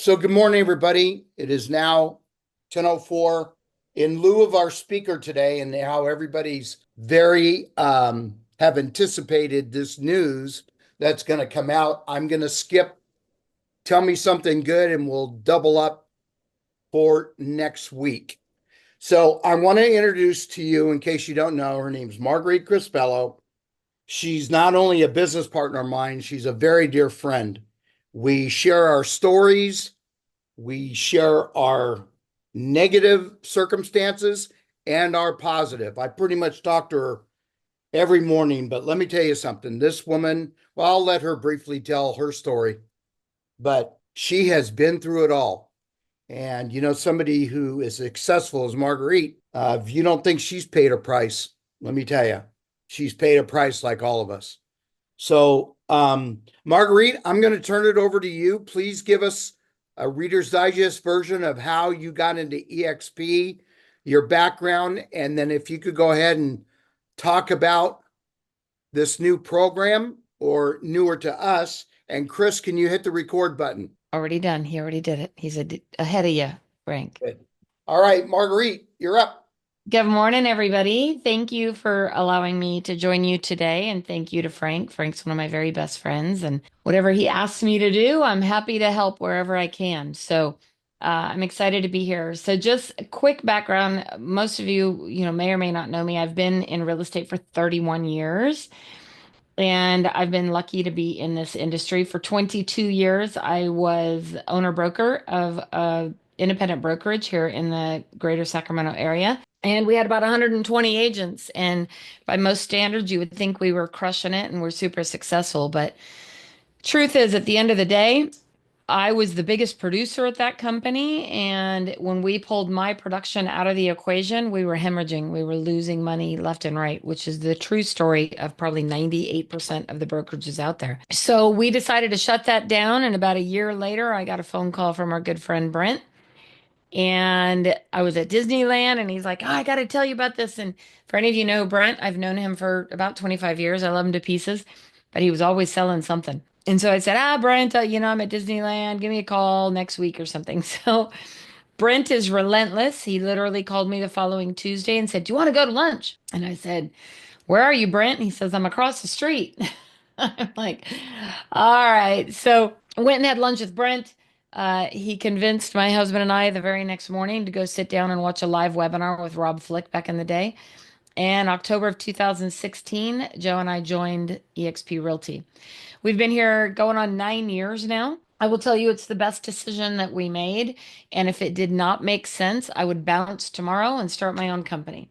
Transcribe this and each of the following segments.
So good morning, everybody. It is now 10:04. In lieu of our speaker today and how everybody's very have anticipated this news that's going to come out, I'm going to skip tell me something good and we'll double up for next week. So I want to introduce to you, in case you don't know, her name's Marguerite Crespillo. She's not only a business partner of mine, she's a very dear friend. We share our stories. We share our negative circumstances and our positive. I pretty much talk to her every morning, but let me tell you something. This woman, well, I'll let her briefly tell her story, but she has been through it all. And, somebody who is successful as Marguerite, if you don't think she's paid a price, let me tell you, she's paid a price like all of us. So, Marguerite, I'm going to turn it over to you. Please give us a Reader's Digest version of how you got into EXP, your background, and then if you could go ahead and talk about this new program or newer to us. And Chris, can you hit the record button? Already done. He already did it. He's ahead of you, Frank. Good. All right, Marguerite, you're up. Good morning, everybody. Thank you for allowing me to join you today. And thank you to Frank. Frank's one of my very best friends. And whatever he asks me to do, I'm happy to help wherever I can. So I'm excited to be here. So just a quick background. Most of you, may or may not know me. I've been in real estate for 31 years. And I've been lucky to be in this industry for 22 years. I was owner broker of a independent brokerage here in the greater Sacramento area. And we had about 120 agents. And by most standards, you would think we were crushing it and we're super successful. But truth is, at the end of the day, I was the biggest producer at that company. And when we pulled my production out of the equation, we were hemorrhaging. We were losing money left and right, which is the true story of probably 98% of the brokerages out there. So we decided to shut that down. And about a year later, I got a phone call from our good friend Brent. And I was at Disneyland and he's like, oh, I got to tell you about this. And for any of you know Brent, I've known him for about 25 years. I love him to pieces, but he was always selling something. And so I said, Brent, I'm at Disneyland. Give me a call next week or something. So Brent is relentless. He literally called me the following Tuesday and said, do you want to go to lunch? And I said, where are you, Brent? And he says, I'm across the street. I'm like, all right. So I went and had lunch with Brent. He convinced my husband and I the very next morning to go sit down and watch a live webinar with Rob Flick back in the day. And October of 2016, Joe and I joined eXp Realty. We've been here going on 9 years now. I will tell you it's the best decision that we made. And if it did not make sense, I would bounce tomorrow and start my own company.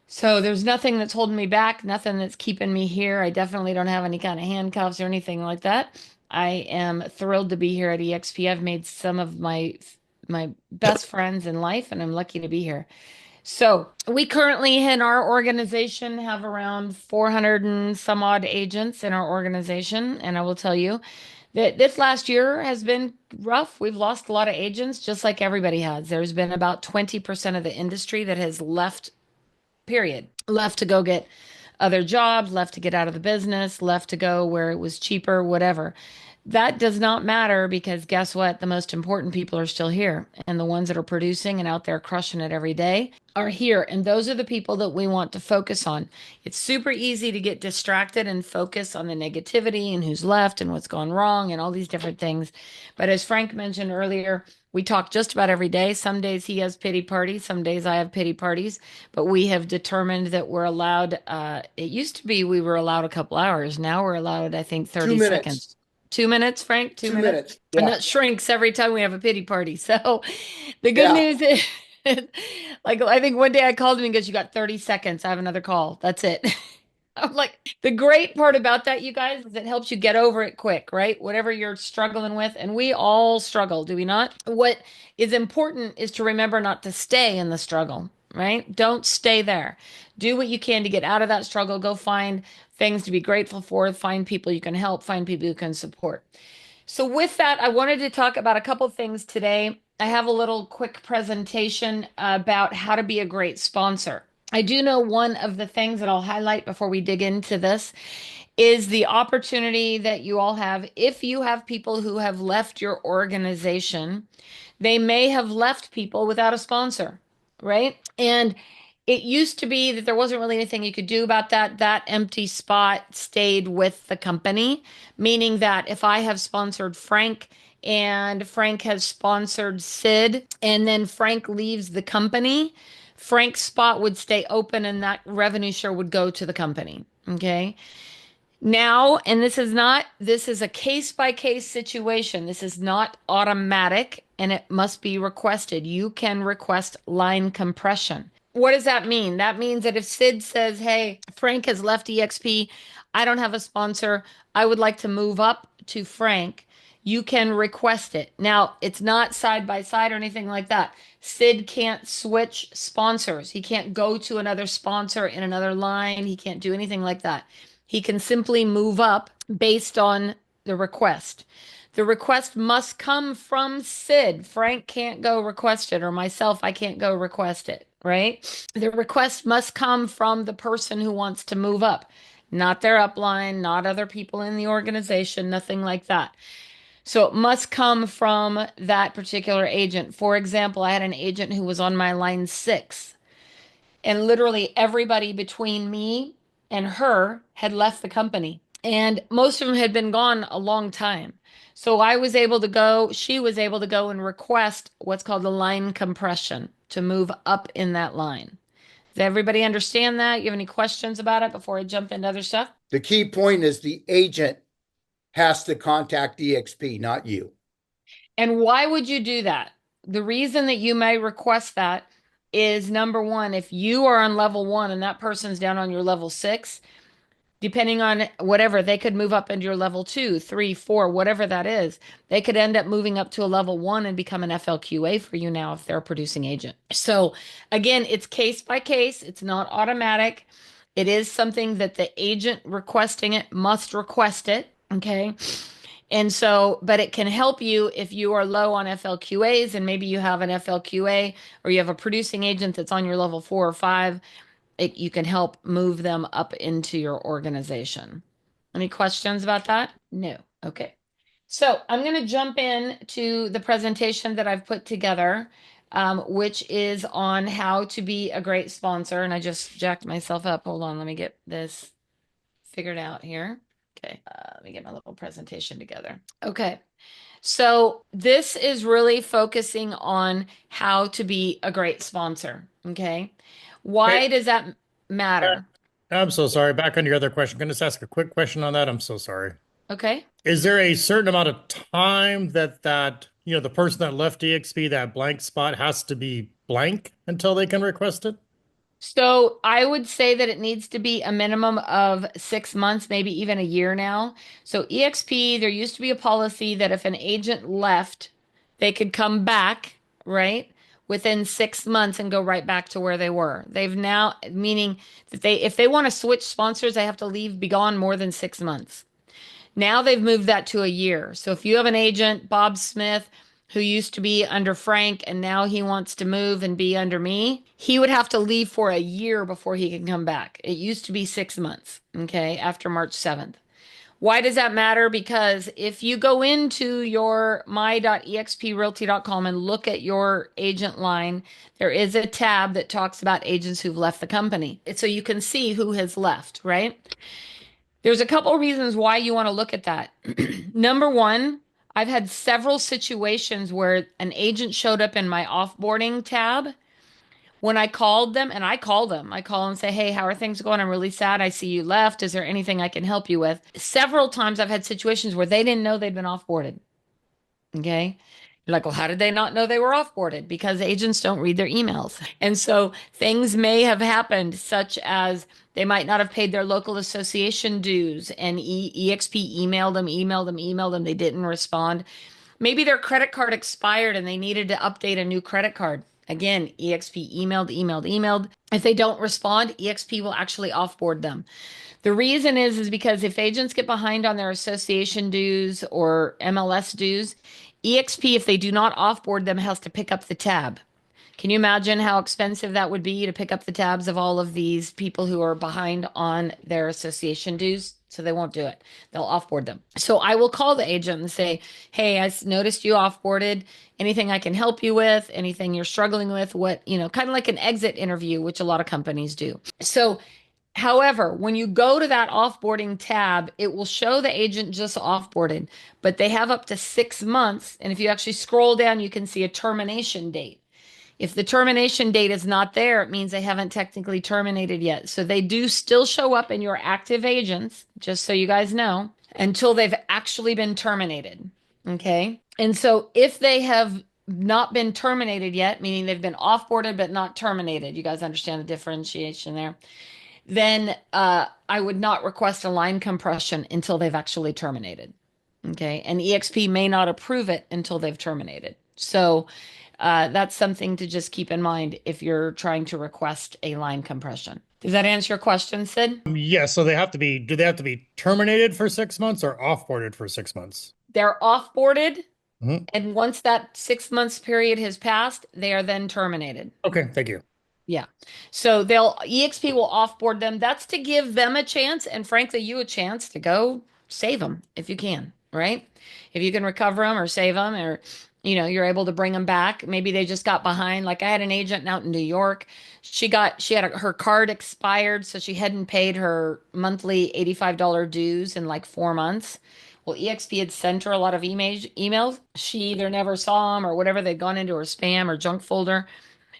So there's nothing that's holding me back, nothing that's keeping me here. I definitely don't have any kind of handcuffs or anything like that. I am thrilled to be here at eXp. I've made some of my best friends in life, and I'm lucky to be here. So we currently in our organization have around 400 and some odd agents in our organization. And I will tell you that this last year has been rough. We've lost a lot of agents, just like everybody has. There's been about 20% of the industry that has left, period, left to go get other jobs, left to get out of the business, left to go where it was cheaper, whatever. That does not matter because guess what? The most important people are still here. And the ones that are producing and out there crushing it every day are here. And those are the people that we want to focus on. It's super easy to get distracted and focus on the negativity and who's left and what's gone wrong and all these different things. But as Frank mentioned earlier, we talk just about every day. Some days he has pity parties, some days I have pity parties, but we have determined that we're allowed, it used to be we were allowed a couple hours. Now we're allowed, I think, Two 30 minutes. seconds. 2 minutes, Frank? 2 minutes? 2 minutes. And Yeah. that shrinks every time we have a pity party. So the good Yeah. news is, like, I think one day I called him and he goes, you got 30 seconds. I have another call. That's it. I'm like, the great part about that, you guys, is it helps you get over it quick, right? Whatever you're struggling with. And we all struggle, do we not? What is important is to remember not to stay in the struggle, right? Don't stay there. Do what you can to get out of that struggle. Go find things to be grateful for, find people you can help, find people you can support. So, with that, I wanted to talk about a couple things today. I have a little quick presentation about how to be a great sponsor. I do know one of the things that I'll highlight before we dig into this is the opportunity that you all have. If you have people who have left your organization, they may have left people without a sponsor, right? And it used to be that there wasn't really anything you could do about that. That empty spot stayed with the company, meaning that if I have sponsored Frank and Frank has sponsored Sid, and then Frank leaves the company, Frank's spot would stay open and that revenue share would go to the company. Okay. Now, and this is a case by case situation. This is not automatic and it must be requested. You can request line compression. What does that mean? That means that if Sid says, hey, Frank has left EXP, I don't have a sponsor, I would like to move up to Frank, you can request it. Now, it's not side by side or anything like that. Sid can't switch sponsors. He can't go to another sponsor in another line. He can't do anything like that. He can simply move up based on the request. The request must come from Sid. Frank can't go request it, or myself, I can't go request it, right? The request must come from the person who wants to move up, not their upline, not other people in the organization, nothing like that. So it must come from that particular agent. For example, I had an agent who was on my line 6, and literally everybody between me and her had left the company. And most of them had been gone a long time. So I was able to go, she was able to go and request what's called the line compression to move up in that line. Does everybody understand that? You have any questions about it before I jump into other stuff? The key point is the agent has to contact EXP, not you. And why would you do that? The reason that you may request that is number one, if you are on level 1 and that person's down on your level 6, depending on whatever, they could move up into your level 2, 3, 4, whatever that is. They could end up moving up to a level 1 and become an FLQA for you now if they're a producing agent. So again, it's case by case. It's not automatic. It is something that the agent requesting it must request it. Okay. And so, but it can help you if you are low on FLQAs and maybe you have an FLQA or you have a producing agent that's on your level 4 or 5. You can help move them up into your organization. Any questions about that? No. Okay. So I'm going to jump in to the presentation that I've put together, which is on how to be a great sponsor. And I just jacked myself up. Hold on. Let me get this figured out here. Okay. Let me get my little presentation together. Okay. So this is really focusing on how to be a great sponsor. Okay. Hey, Why does that back- matter? I'm so sorry. Back on your other question. Can I just ask a quick question on that? I'm so sorry. Okay. Is there a certain amount of time that the person that left EXP, that blank spot has to be blank until they can request it? So I would say that it needs to be a minimum of 6 months, maybe even a year now. So EXP, there used to be a policy that if an agent left, they could come back, right, within 6 months and go right back to where they were. They've now, meaning that if they want to switch sponsors, they have to leave, be gone more than 6 months. Now they've moved that to a year. So if you have an agent, Bob Smith, who used to be under Frank and now he wants to move and be under me, he would have to leave for a year before he can come back. It used to be 6 months, okay, after March 7th. Why does that matter? Because if you go into your my.exprealty.com and look at your agent line, there is a tab that talks about agents who've left the company. So you can see who has left, right? There's a couple of reasons why you want to look at that. Number one, I've had several situations where an agent showed up in my offboarding tab when I called them, and I call them. I call and say, "Hey, how are things going? I'm really sad. I see you left. Is there anything I can help you with?" Several times I've had situations where they didn't know they'd been offboarded. Okay. You're like, well, how did they not know they were offboarded? Because agents don't read their emails. And so things may have happened, such as they might not have paid their local association dues and EXP emailed them. They didn't respond. Maybe their credit card expired and they needed to update a new credit card. Again, EXP emailed. If they don't respond, EXP will actually offboard them. The reason is because if agents get behind on their association dues or MLS dues, EXP, if they do not offboard them, has to pick up the tab. Can you imagine how expensive that would be to pick up the tabs of all of these people who are behind on their association dues? So they won't do it. They'll offboard them. So I will call the agent and say, hey, I noticed you offboarded. Anything I can help you with? Anything you're struggling with? What, kind of like an exit interview, which a lot of companies do. So, however, when you go to that offboarding tab, it will show the agent just offboarded, but they have up to 6 months. And if you actually scroll down, you can see a termination date. If the termination date is not there, it means they haven't technically terminated yet. So they do still show up in your active agents, just so you guys know, until they've actually been terminated. Okay. And so if they have not been terminated yet, meaning they've been offboarded but not terminated, you guys understand the differentiation there, then I would not request a line compression until they've actually terminated. Okay. And EXP may not approve it until they've terminated. So that's something to just keep in mind if you're trying to request a line compression. Does that answer your question, Sid? Yes, so do they have to be terminated for 6 months or offboarded for 6 months? They're offboarded, Mhm. and once that 6 months period has passed, they are then terminated. Okay, thank you. Yeah. So EXP will offboard them. That's to give them a chance and frankly, you a chance to go save them if you can, right? If you can recover them or save them or, you're able to bring them back. Maybe they just got behind. Like I had an agent out in New York. Her card expired, so she hadn't paid her monthly $85 dues in like 4 months. Well, EXP had sent her a lot of emails. She either never saw them or whatever, they'd gone into her spam or junk folder.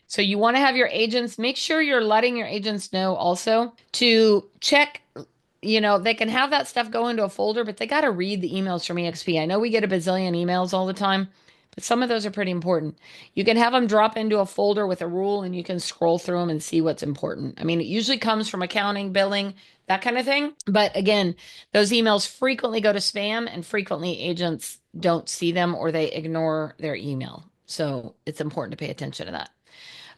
So you want to have your agents, make sure you're letting your agents know also to check, they can have that stuff go into a folder, but they got to read the emails from EXP. I know we get a bazillion emails all the time, but some of those are pretty important. You can have them drop into a folder with a rule and you can scroll through them and see what's important. I mean, it usually comes from accounting, billing, that kind of thing. But again, those emails frequently go to spam and frequently agents don't see them or they ignore their email. So it's important to pay attention to that.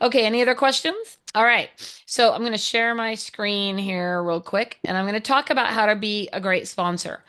Okay, any other questions? All right. So I'm going to share my screen here real quick, and I'm going to talk about how to be a great sponsor.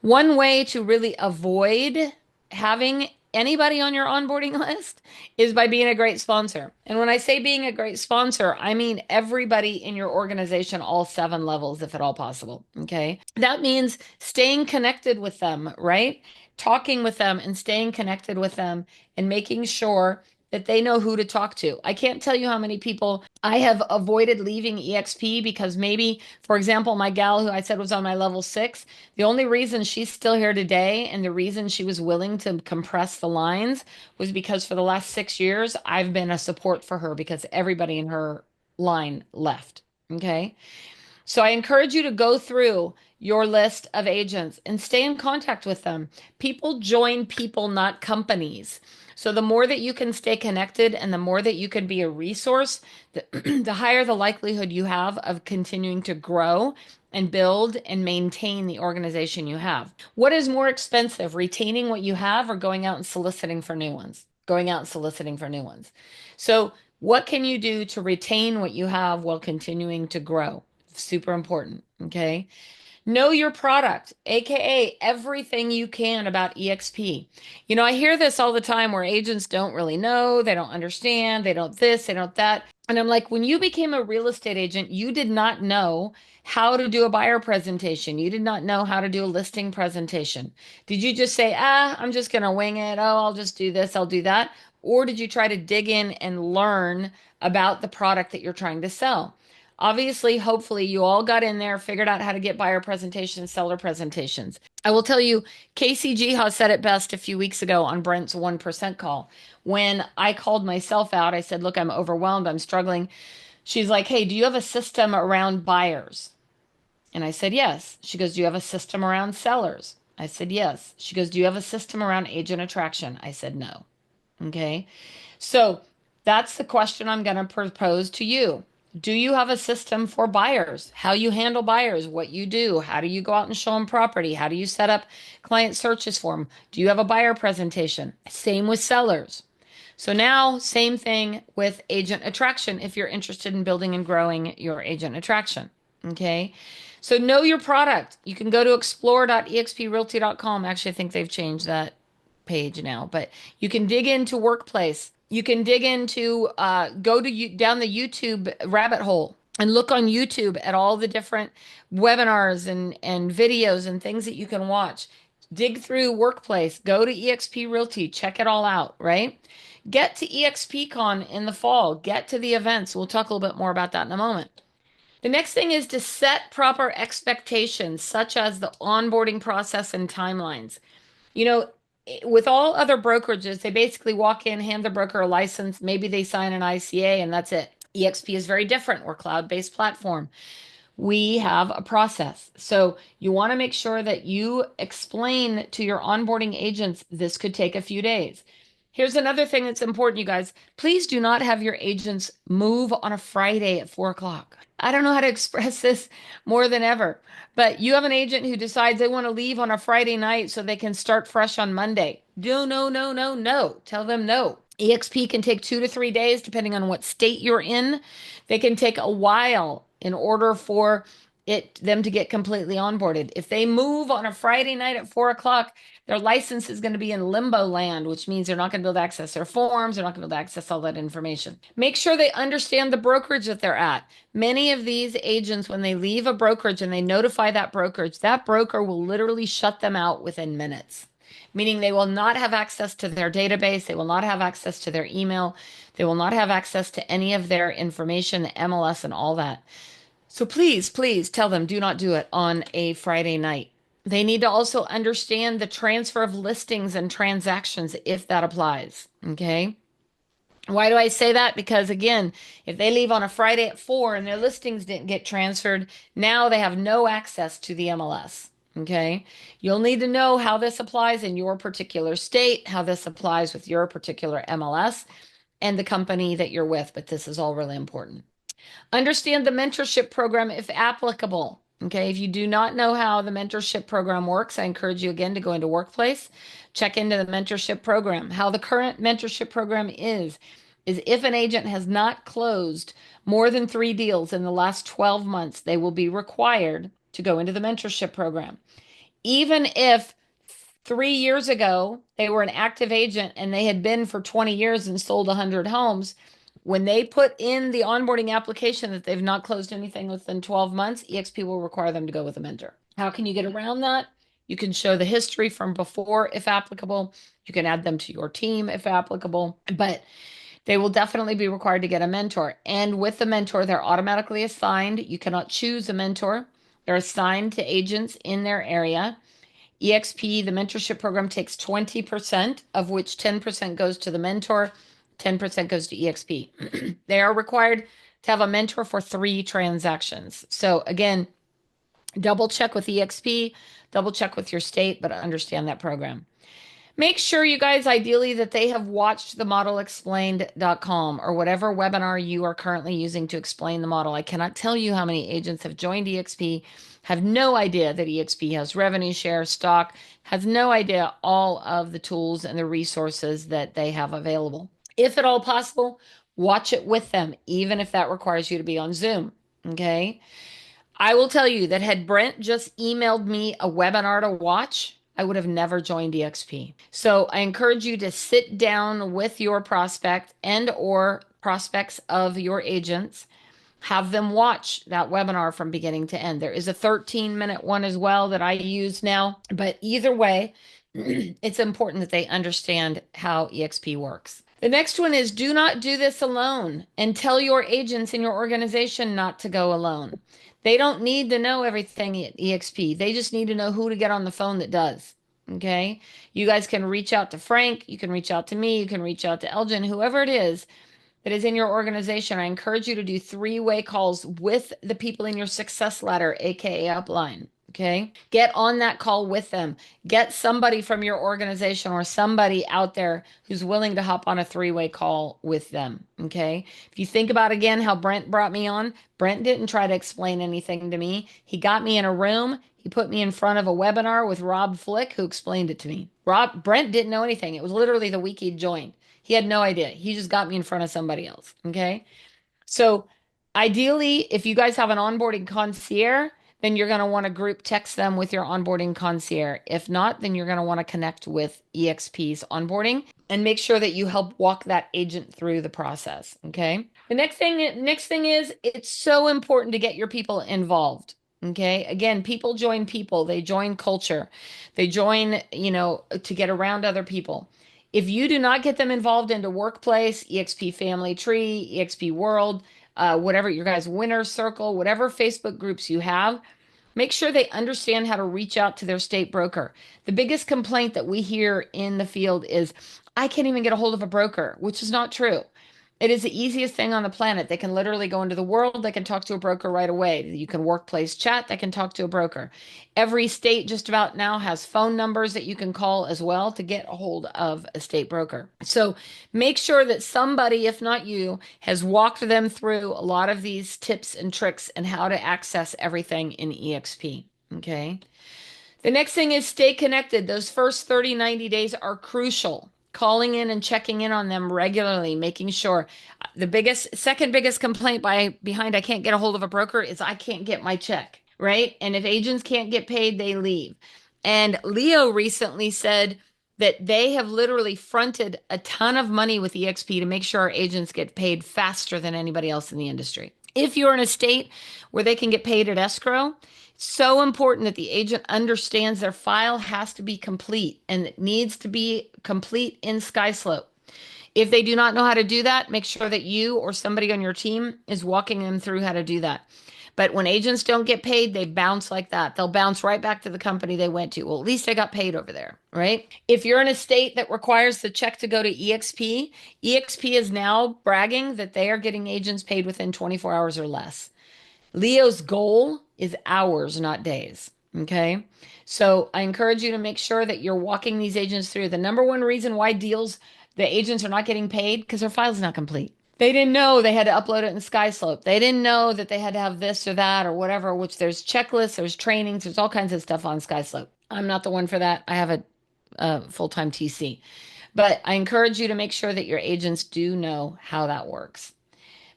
One way to really avoid having anybody on your onboarding list is by being a great sponsor. And when I say being a great sponsor, I mean everybody in your organization, all 7 levels, if at all possible. Okay. That means staying connected with them, right? Talking with them and staying connected with them and making sure that they know who to talk to. I can't tell you how many people I have avoided leaving EXP because maybe, for example, my gal who I said was on my level 6, the only reason she's still here today and the reason she was willing to compress the lines was because for the last 6 years, I've been a support for her because everybody in her line left. Okay. So I encourage you to go through your list of agents and stay in contact with them. People join people, not companies. So the more that you can stay connected and the more that you can be a resource, the higher the likelihood you have of continuing to grow and build and maintain the organization you have. What is more expensive, retaining what you have or going out and soliciting for new ones? Going out and soliciting for new ones. So what can you do to retain what you have while continuing to grow? Super important. Okay. Know your product, AKA everything you can about EXP. I hear this all the time where agents don't really know, they don't understand, they don't this, they don't that. And I'm like, when you became a real estate agent, you did not know how to do a buyer presentation. You did not know how to do a listing presentation. Did you just say, I'm just going to wing it. Oh, I'll just do this, I'll do that. Or did you try to dig in and learn about the product that you're trying to sell? Obviously, hopefully, you all got in there, figured out how to get buyer presentations, seller presentations. I will tell you, KCG has said it best a few weeks ago on Brent's 1% call. When I called myself out, I said, look, I'm overwhelmed, I'm struggling. She's like, hey, do you have a system around buyers? And I said, yes. She goes, do you have a system around sellers? I said, yes. She goes, do you have a system around agent attraction? I said, no. Okay. So that's the question I'm going to propose to you. Do you have a system for buyers? How you handle buyers, what you do, how do you go out and show them property? How do you set up client searches for them? Do you have a buyer presentation? Same with sellers. So now, same thing with agent attraction if you're interested in building and growing your agent attraction. Okay. So know your product. You can go to explore.exprealty.com. Actually, I think they've changed that page now, but you can dig into workplace. You can dig into down the YouTube rabbit hole and look on YouTube at all the different webinars and videos and things that you can watch. Dig through Workplace, go to eXp Realty, check it all out, right? Get to EXPCon in the fall, get to the events. We'll talk a little bit more about that in a moment. The next thing is to set proper expectations, such as the onboarding process and timelines. You know, with all other brokerages, they basically walk in, hand the broker a license, maybe they sign an ICA, and that's it. EXP is very different. We're cloud-based platform. We have a process. So you want to make sure that you explain to your onboarding agents this could take a few days. Here's another thing that's important, you guys. Please do not have your agents move on a Friday at 4 o'clock. I don't know how to express this more than ever, but you have an agent who decides they want to leave on a Friday night so they can start fresh on Monday. No, no, no, no, no. Tell them no. EXP can take 2 to 3 days, depending on what state you're in. They can take a while in order for them to get completely onboarded. If they move on a Friday night at 4 o'clock, their license is going to be in limbo land, which means they're not going to be able to access their forms. They're not going to be able to access all that information. Make sure they understand the brokerage that they're at. Many of these agents, when they leave a brokerage and they notify that brokerage, that broker will literally shut them out within minutes, meaning they will not have access to their database. They will not have access to their email. They will not have access to any of their information, the MLS and all that. So please, please tell them do not do it on a Friday night. They need to also understand the transfer of listings and transactions if that applies. Okay. Why do I say that? Because again, if they leave on a Friday at 4 and their listings didn't get transferred, now they have no access to the MLS. Okay. You'll need to know how this applies in your particular state, how this applies with your particular MLS and the company that you're with, but this is all really important. Understand the mentorship program if applicable. Okay, if you do not know how the mentorship program works, I encourage you again to go into Workplace, check into the mentorship program. How the current mentorship program is if an agent has not closed more than 3 deals in the last 12 months, they will be required to go into the mentorship program. Even if 3 years ago they were an active agent and they had been for 20 years and sold 100 homes, when they put in the onboarding application that they've not closed anything within 12 months, EXP will require them to go with a mentor. How can you get around that? You can show the history from before if applicable. You can add them to your team if applicable, but they will definitely be required to get a mentor. And with the mentor, they're automatically assigned. You cannot choose a mentor. They're assigned to agents in their area. EXP, the mentorship program takes 20%, of which 10% goes to the mentor, 10% goes to EXP. They are required to have a mentor for 3 transactions. So again, double check with EXP, double check with your state, but understand that program. Make sure you guys ideally that they have watched the modelexplained.com or whatever webinar you are currently using to explain the model. I cannot tell you how many agents have joined EXP, have no idea that EXP has revenue share, stock, has no idea all of the tools and the resources that they have available. If at all possible, watch it with them, even if that requires you to be on Zoom. Okay. I will tell you that had Brent just emailed me a webinar to watch, I would have never joined EXP. So I encourage you to sit down with your prospect and or prospects of your agents, have them watch that webinar from beginning to end. There is a 13-minute one as well that I use now, but either way, it's important that they understand how EXP works. The next one is do not do this alone and tell your agents in your organization not to go alone. They don't need to know everything at EXP. They just need to know who to get on the phone that does. Okay. You guys can reach out to Frank. You can reach out to me. You can reach out to Elgin, whoever it is that is in your organization. I encourage you to do 3-way calls with the people in your success ladder, AKA upline. Okay. Get on that call with them. Get somebody from your organization or somebody out there who's willing to hop on a 3-way call with them. Okay. If you think about again how Brent brought me on, Brent didn't try to explain anything to me. He got me in a room. He put me in front of a webinar with Rob Flick, who explained it to me. Brent didn't know anything. It was literally the week he joined. He had no idea. He just got me in front of somebody else. Okay. So ideally, if you guys have an onboarding concierge, then you're going to want to group text them with your onboarding concierge. If not, then you're going to want to connect with EXP's onboarding and make sure that you help walk that agent through the process. Okay. The next thing is it's so important to get your people involved. Okay. Again, people join people, they join culture, they join, to get around other people. If you do not get them involved into workplace, EXP family tree, EXP world, whatever your guys' winner circle, whatever Facebook groups you have, make sure they understand how to reach out to their state broker. The biggest complaint that we hear in the field is, I can't even get a hold of a broker, which is not true. It is the easiest thing on the planet. They can literally go into the world. They can talk to a broker right away. You can workplace chat. They can talk to a broker. Every state just about now has phone numbers that you can call as well to get a hold of a state broker. So make sure that somebody, if not you, has walked them through a lot of these tips and tricks and how to access everything in EXP. Okay. The next thing is stay connected. Those first 30, 90 days are crucial. Calling in and checking in on them regularly, making sure. Second biggest complaint behind I can't get a hold of a broker is I can't get my check, right? And if agents can't get paid, they leave. And Leo recently said that they have literally fronted a ton of money with EXP to make sure our agents get paid faster than anybody else in the industry. If you're in a state where they can get paid at escrow, so important that the agent understands their file has to be complete and it needs to be complete in SkySlope. If they do not know how to do that, make sure that you or somebody on your team is walking them through how to do that. But when agents don't get paid, they bounce like that. They'll bounce right back to the company they went to. Well, at least they got paid over there, right? If you're in a state that requires the check to go to EXP, EXP is now bragging that they are getting agents paid within 24 hours or less. Leo's goal is hours, not days. Okay. So I encourage you to make sure that you're walking these agents through. The number one reason why the agents are not getting paid because their file's not complete. They didn't know they had to upload it in SkySlope. They didn't know that they had to have this or that or whatever, which there's checklists, there's trainings, there's all kinds of stuff on SkySlope. I'm not the one for that. I have a full-time TC. But I encourage you to make sure that your agents do know how that works.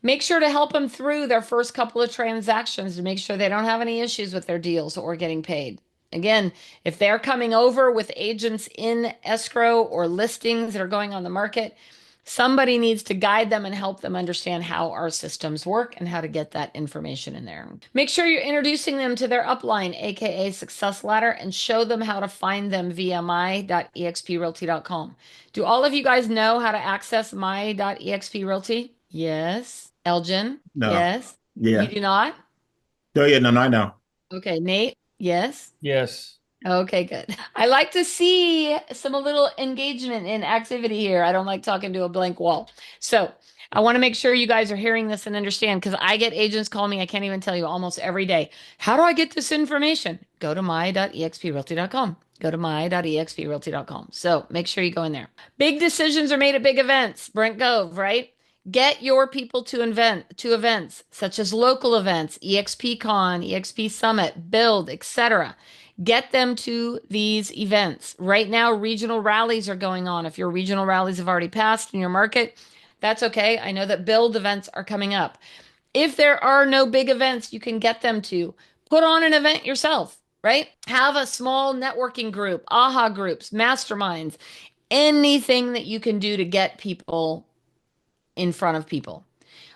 Make sure to help them through their first couple of transactions to make sure they don't have any issues with their deals or getting paid. Again, if they're coming over with agents in escrow or listings that are going on the market, somebody needs to guide them and help them understand how our systems work and how to get that information in there. Make sure you're introducing them to their upline, aka Success Ladder, and show them how to find them via my.exprealty.com. Do all of you guys know how to access my.exprealty? Yes. Elgin? No. Yes. Yeah. You do not? Oh, yeah. No, I know. Okay. Nate? Yes. Yes. Okay, good. I like to see some a little engagement and activity here. I don't like talking to a blank wall. So I want to make sure you guys are hearing this and understand because I get agents call me, I can't even tell you almost every day. How do I get this information? Go to my.exprealty.com. Go to my.exprealty.com. So make sure you go in there. Big decisions are made at big events. Brent Gove, right? Get your people to events such as local events, EXPCon, EXP Summit, Build, etc. Get them to these events. Right now, regional rallies are going on. If your regional rallies have already passed in your market, that's okay. I know that Build events are coming up. If there are no big events you can get them to, put on an event yourself, right? Have a small networking group, AHA groups, masterminds, anything that you can do to get people in front of people.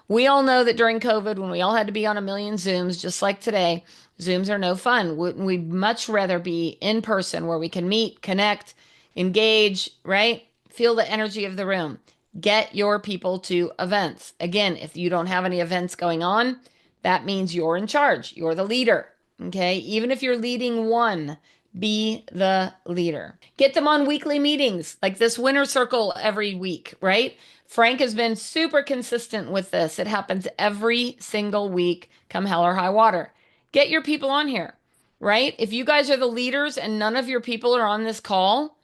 We all know that during COVID, when we all had to be on a million Zooms, just like today, Zooms are no fun. We'd much rather be in person where we can meet, connect, engage, right? Feel the energy of the room. Get your people to events. Again, if you don't have any events going on, that means you're in charge. You're the leader. Okay. Even if you're leading one, be the leader. Get them on weekly meetings like this winner circle every week, right? Frank has been super consistent with this. It happens every single week, come hell or high water. Get your people on here, right? If you guys are the leaders and none of your people are on this call,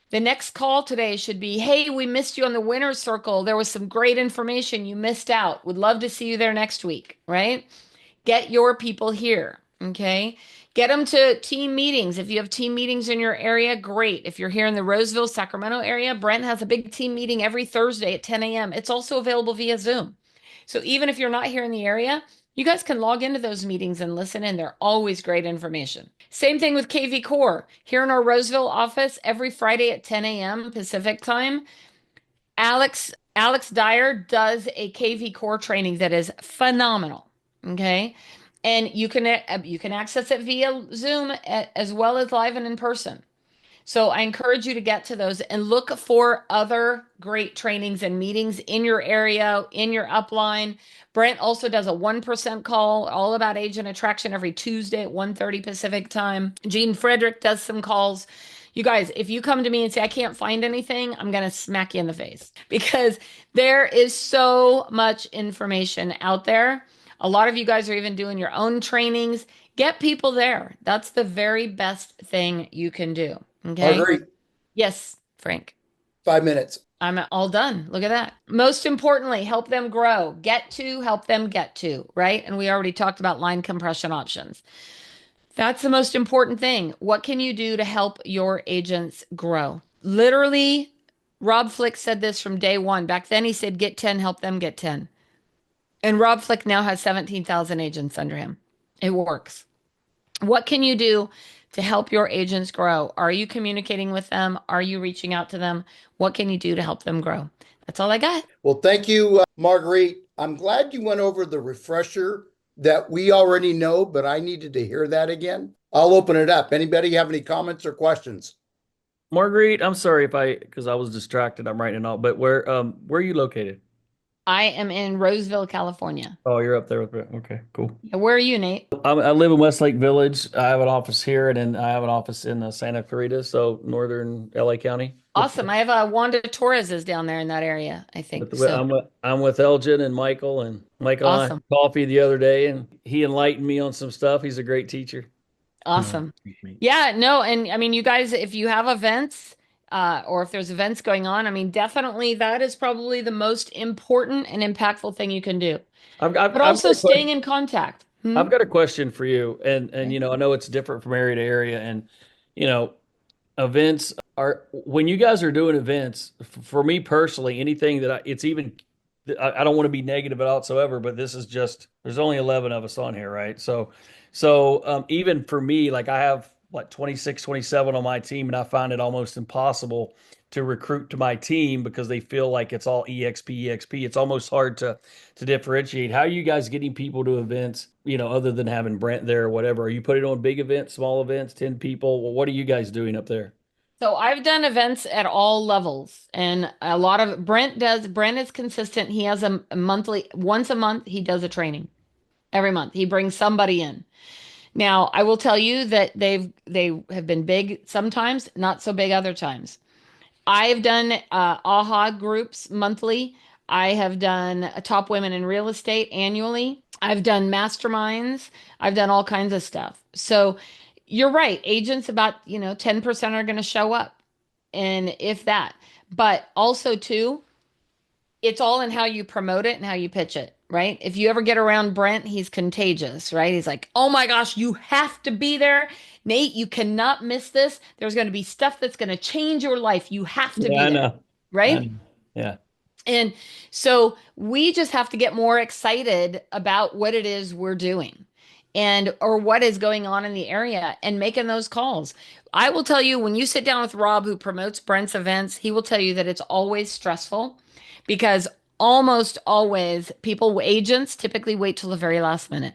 the next call today should be, hey, we missed you on the winner's circle. There was some great information you missed out. Would love to see you there next week, right? Get your people here, okay? Get them to team meetings. If you have team meetings in your area, great. If you're here in the Roseville, Sacramento area, Brent has a big team meeting every Thursday at 10 a.m. It's also available via Zoom. So even if you're not here in the area, You guys can log into those meetings and listen in. They're always great information. Same thing with KV Core. Here in our Roseville office, every Friday at 10 a.m. Pacific time, Alex Dyer does a KV Core training that is phenomenal. Okay. And you can access it via Zoom as well as live and in person. So I encourage you to get to those and look for other great trainings and meetings in your area, in your upline. Brent also does a 1% call all about agent attraction every Tuesday at 1:30 Pacific time. Gene Frederick does some calls. You guys, if you come to me and say, I can't find anything, I'm going to smack you in the face because there is so much information out there. A lot of you guys are even doing your own trainings. Get people there. That's the very best thing you can do. Okay. Marguerite, Yes, Frank. 5 minutes. I'm all done. Look at that. Most importantly, help them grow. Help them get to, right? And we already talked about line compression options. That's the most important thing. What can you do to help your agents grow? Literally, Rob Flick said this from day one. Back then, he said, get 10, help them get 10. And Rob Flick now has 17,000 agents under him. It works. What can you do to help your agents grow? Are you communicating with them? Are you reaching out to them? What can you do to help them grow? That's all I got. Well, thank you, Marguerite. I'm glad you went over the refresher that we already know, but I needed to hear that again. I'll open it up. Anybody have any comments or questions? Marguerite, I'm sorry because I was distracted. I'm writing it all, but where are you located? I am in Roseville, California. Oh, you're up there with it. Okay, cool. Where are you, Nate? I live in Westlake Village. I have an office here, and then I have an office in Santa Clarita, so northern LA County. Awesome. I have Wanda Torres is down there in that area, I think. I'm with Elgin and Michael, and Michael and I Awesome. had coffee the other day, and he enlightened me on some stuff. He's a great teacher. Awesome. Yeah, no, and I mean, you guys, if you have events, or if there's events going on, I mean, definitely that is probably the most important and impactful thing you can do. But also staying in contact. I've got a question for you, and Okay. I know it's different from area to area, and you know, events are when you guys are doing events. For me personally, anything that I don't want to be negative at all whatsoever, but this is just there's only 11 of us on here, right? So even for me, like I have like 26, 27 on my team, and I find it almost impossible to recruit to my team because they feel like it's all EXP. It's almost hard to differentiate. How are you guys getting people to events, other than having Brent there or whatever? Are you putting on big events, small events, 10 people? Well, what are you guys doing up there? So I've done events at all levels, and a lot of Brent does. Brent is consistent. He has a monthly, once a month, he does a training every month. He brings somebody in. Now, I will tell you that they have been big sometimes, not so big other times. I've done AHA groups monthly. I have done Top Women in Real Estate annually. I've done masterminds. I've done all kinds of stuff. So you're right. Agents about, 10% are going to show up. And if that, but also too, it's all in how you promote it and how you pitch it, right? If you ever get around Brent, he's contagious, right? He's like, oh my gosh, you have to be there. Nate, you cannot miss this. There's going to be stuff that's going to change your life. You have to be I there, know. right? Yeah. And so we just have to get more excited about what it is we're doing and or what is going on in the area and making those calls. I will tell you when you sit down with Rob who promotes Brent's events, he will tell you that it's always stressful because almost always agents typically wait till the very last minute.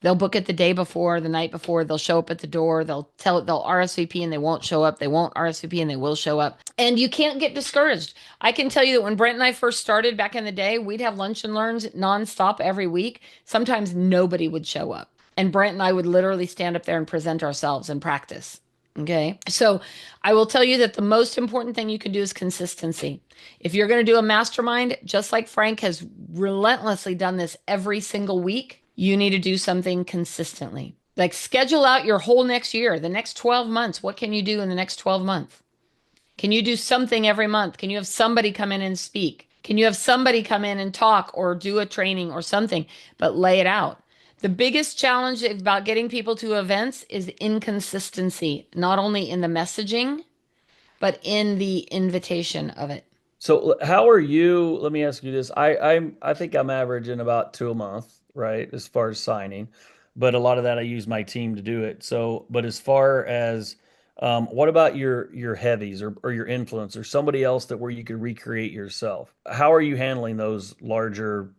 They'll book it the day before, the night before. They'll show up at the door. They'll RSVP and they won't show up. They won't RSVP and they will show up. And you can't get discouraged. I can tell you that when Brent and I first started back in the day, we'd have lunch and learns nonstop every week. Sometimes nobody would show up. And Brent and I would literally stand up there and present ourselves and practice. Okay. So I will tell you that the most important thing you can do is consistency. If you're going to do a mastermind, just like Frank has relentlessly done this every single week, you need to do something consistently. Like schedule out your whole next year, the next 12 months. What can you do in the next 12 months? Can you do something every month? Can you have somebody come in and speak? Can you have somebody come in and talk or do a training or something, but lay it out? The biggest challenge about getting people to events is inconsistency, not only in the messaging, but in the invitation of it. So how are you? Let me ask you this. I think I'm averaging about 2 a month, right? As far as signing, but a lot of that I use my team to do it. So, but as far as what about your heavies or your influence or somebody else that where you could recreate yourself? How are you handling those larger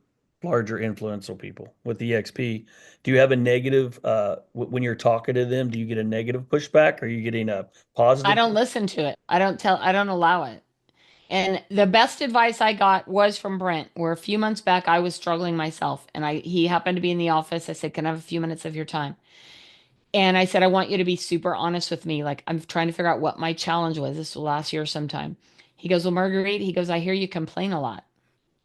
influential people with the EXP? Do you have a negative when you're talking to them? Do you get a negative pushback? Are you getting a I positive? don't listen to it. I don't allow it. And the best advice I got was from Brent, where a few months back I was struggling myself and he happened to be in the office. I said, "Can I have a few minutes of your time?" And I said, "I want you to be super honest with me. Like, I'm trying to figure out what my challenge was. This was last year sometime." He goes, "Well, Marguerite," he goes, "I hear you complain a lot."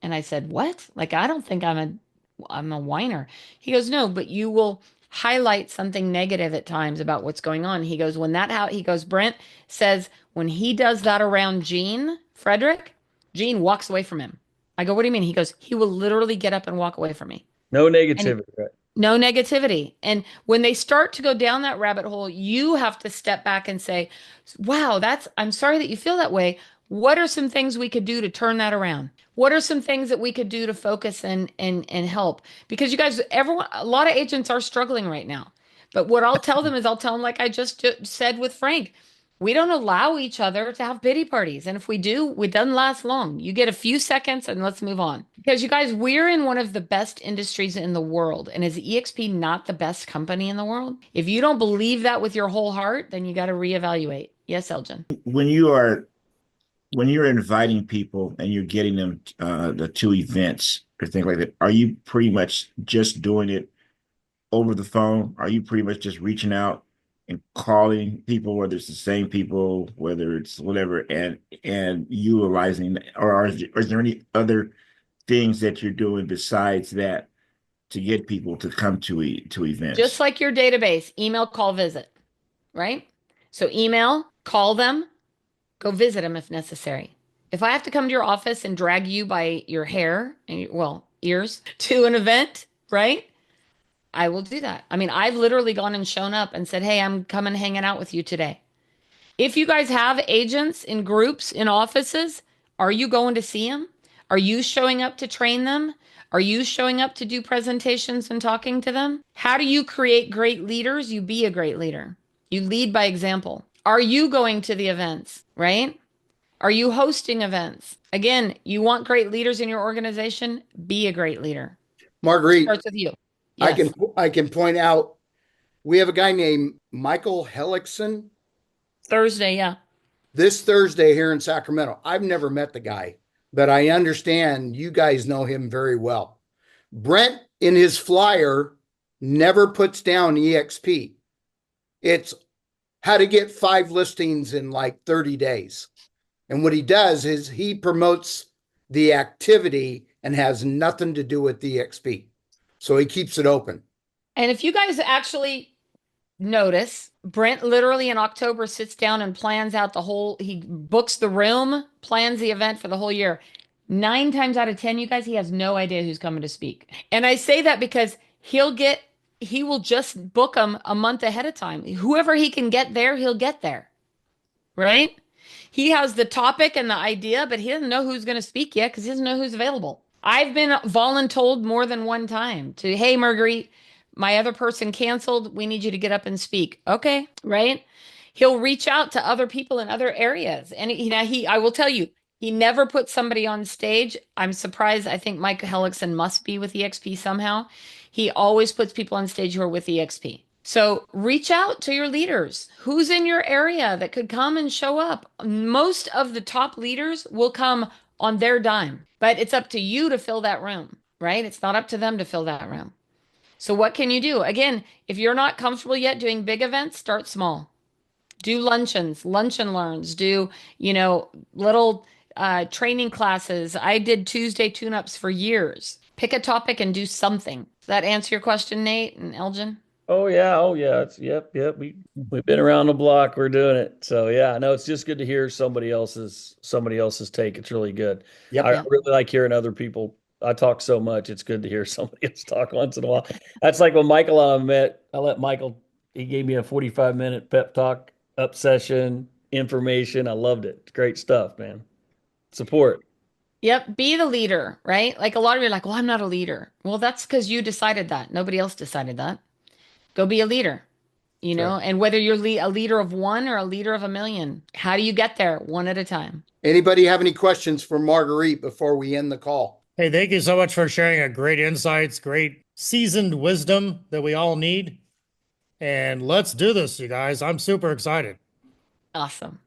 And I said, "What? Like, I don't think I'm a whiner." He goes, "No, but you will highlight something negative at times about what's going on." He goes, he goes, "Brent says when he does that around Gene Frederick, Gene walks away from him." I go, "What do you mean?" He goes, "He will literally get up and walk away from me." No And negativity, right? no negativity. And when they start to go down that rabbit hole, you have to step back and say, "Wow, I'm sorry that you feel that way. What are some things we could do to turn that around? What are some things that we could do to focus and help?" Because you guys, everyone, a lot of agents are struggling right now. But what I'll tell them is I'll tell them, like I just said with Frank, we don't allow each other to have pity parties. And if we do, it doesn't last long. You get a few seconds and let's move on. Because you guys, we're in one of the best industries in the world. And is EXP not the best company in the world? If you don't believe that with your whole heart, then you got to reevaluate. Yes, Elgin. When you are when you're inviting people and you're getting them the two events or things like that, are you pretty much just doing it over the phone? Are you pretty much just reaching out and calling people, whether it's the same people, whether it's whatever, and utilizing, or is there any other things that you're doing besides that to get people to come to Just events? like your database, email, call, visit, right? So email, call them, go visit them if necessary. If I have to come to your office and drag you by your hair and, well, ears to an event, right? I will do that. I mean, I've literally gone and shown up and said, "Hey, I'm coming hanging out with you today." If you guys have agents in groups in offices, are you going to see them? Are you showing up to train them? Are you showing up to do presentations and talking to them? How do you create great leaders? You be a great leader. You lead by example. Are you going to the events, right? Are you hosting events? Again, you want great leaders in your organization? Be a great leader. Marguerite, Starts with you. I can Yes. I can point out we have a guy named Michael Hellickson Thursday, yeah. this Thursday here in Sacramento. I've never met the guy, but I understand you guys know him very well. Brent in his flyer never puts down EXP. It's how to get 5 listings in like 30 days. And what he does is he promotes the activity and has nothing to do with the EXP. So he keeps it open. And if you guys actually notice, Brent literally in October sits down and plans out he books the room, plans the event for the whole year. 9 times out of 10, you guys, he has no idea who's coming to speak. And I say that because he will just book them a month ahead of time. Whoever he can get there, he'll get there, right? He has the topic and the idea, but he doesn't know who's going to speak yet because he doesn't know who's available. I've been voluntold more than one time to, "Hey, Marguerite, my other person canceled. We need you to get up and speak." Okay, right? He'll reach out to other people in other areas. And I will tell you, he never puts somebody on stage. I'm surprised. I think Mike Hellickson must be with EXP somehow. He always puts people on stage who are with EXP. So reach out to your leaders. Who's in your area that could come and show up? Most of the top leaders will come on their dime, but it's up to you to fill that room, right? It's not up to them to fill that room. So what can you do? Again, if you're not comfortable yet doing big events, start small. Do luncheons, lunch and learns, do, little training classes. I did Tuesday tune-ups for years. Pick a topic and do something. Does that answer your question, Nate and Elgin? Oh yeah. It's yep. We've been around the block. We're doing it. So yeah, no, it's just good to hear somebody else's take. It's really good. I Yep. Yeah. really like hearing other people. I talk so much. It's good to hear somebody else talk once in a while. That's like when Michael and I met. I let Michael. He gave me a 45-minute pep talk, up session, information. I loved it. Great stuff, man. Support. Yep. Be the leader, right? Like a lot of you are like, well, I'm not a leader. Well, that's because you decided that. Nobody else decided that. Go be a leader, Sure. and whether you're a leader of one or a leader of a million, how do you get there? One at a time. Anybody have any questions for Marguerite before we end the call? Hey, thank you so much for sharing a great insights, great seasoned wisdom that we all need. And let's do this, you guys. I'm super excited. Awesome.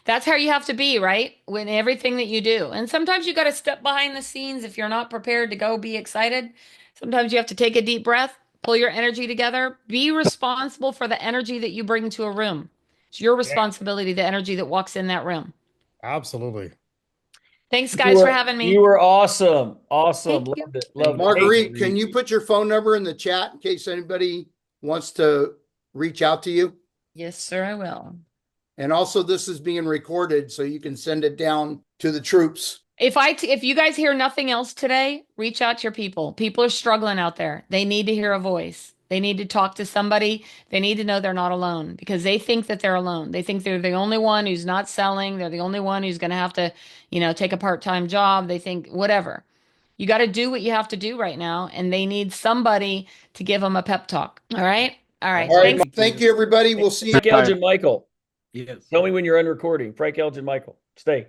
That's how you have to be, right? When everything that you do. And sometimes you got to step behind the scenes if you're not prepared to go be excited. Sometimes you have to take a deep breath, pull your energy together, be responsible for the energy that you bring to a room. It's your Yeah, responsibility, the energy that walks in that room. absolutely. Thanks, You guys, for were having you me. were awesome. Awesome. Thank you. Loved it. Thank Loved it. you. Hey, Marguerite, can you put your phone number in the chat in case anybody wants to reach out to you? Yes, sir, I will. And also, this is being recorded, so you can send it down to the troops. If you guys hear nothing else today, reach out to your people. People are struggling out there. They need to hear a voice. They need to talk to somebody. They need to know they're not alone because they think that they're alone. They think they're the only one who's not selling. They're the only one who's going to have to, take a part-time job. They think whatever. You got to do what you have to do right now, and they need somebody to give them a pep talk. All right? All right. All right. Thanks. Thank you, everybody. We'll see you. Frank Elgin Michael. Yes. Tell me when you're unrecording. Frank Elgin Michael. Stay.